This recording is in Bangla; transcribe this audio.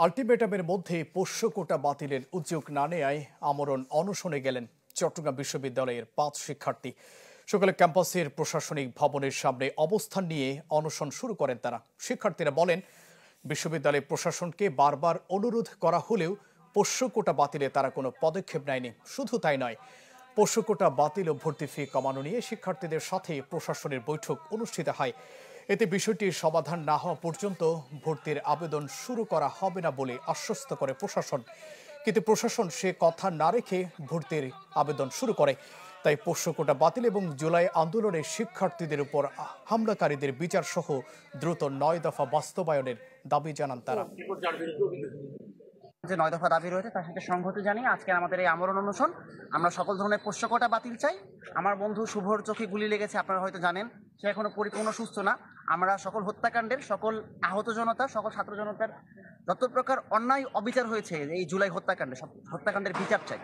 আলটিমেটামের মধ্যে পোষ্য কোটা বাতিলের উদ্যোগ না নেয়ায় আমরণ অনশনে গেলেন চট্টগ্রাম বিশ্ববিদ্যালয়ের ৫ শিক্ষার্থী। সকালে ক্যাম্পাসের প্রশাসনিক ভবনের সামনে অবস্থান নিয়ে অনশন শুরু করেন তারা। শিক্ষার্থীরা বলেন, বিশ্ববিদ্যালয় প্রশাসনকে বারবার অনুরোধ করা হলেও পোষ্য কোটা বাতিলে তারা কোনো পদক্ষেপ নেয়নি। শুধু তাই নয়, পোষ্য কোটা বাতিল ও ভর্তি ফি কমানো নিয়ে শিক্ষার্থীদের সাথে প্রশাসনের বৈঠক অনুষ্ঠিত হয়। এতে বিষয়টির সমাধান না হওয়া পর্যন্ত ভর্তির আবেদন শুরু করা হবে না বলে আশ্বস্ত করে প্রশাসন। কিন্তু প্রশাসন সে কথা না রেখে ভর্তির আবেদন শুরু করে। তাই পোষ্য কোটা বাতিল এবং জুলাই আন্দোলনে শিক্ষার্থীদের উপর হামলাকারীদের বিচার সহ দ্রুত ৯ দফা বাস্তবায়নের দাবি জানান তারা। যে ৯ দফা দাবি রয়েছে তার সাথে সংহতি জানিয়ে আজকে আমাদের এই আমরণ অনুষ্ঠান। আমরা সকল ধরনের পোষ্য কোটা বাতিল চাই। আমার বন্ধু শুভর চোখে গুলি লেগেছে, আপনারা হয়তো জানেন, সে এখনো পরিপূর্ণ সুস্থ না। আমরা সকল হত্যাকাণ্ডের, সকল আহত জনতা, সকল ছাত্র জনতার যত প্রকার অন্যায় অবিচার হয়েছে এই জুলাই হত্যাকাণ্ডে, সব হত্যাকাণ্ডের বিচার চাই।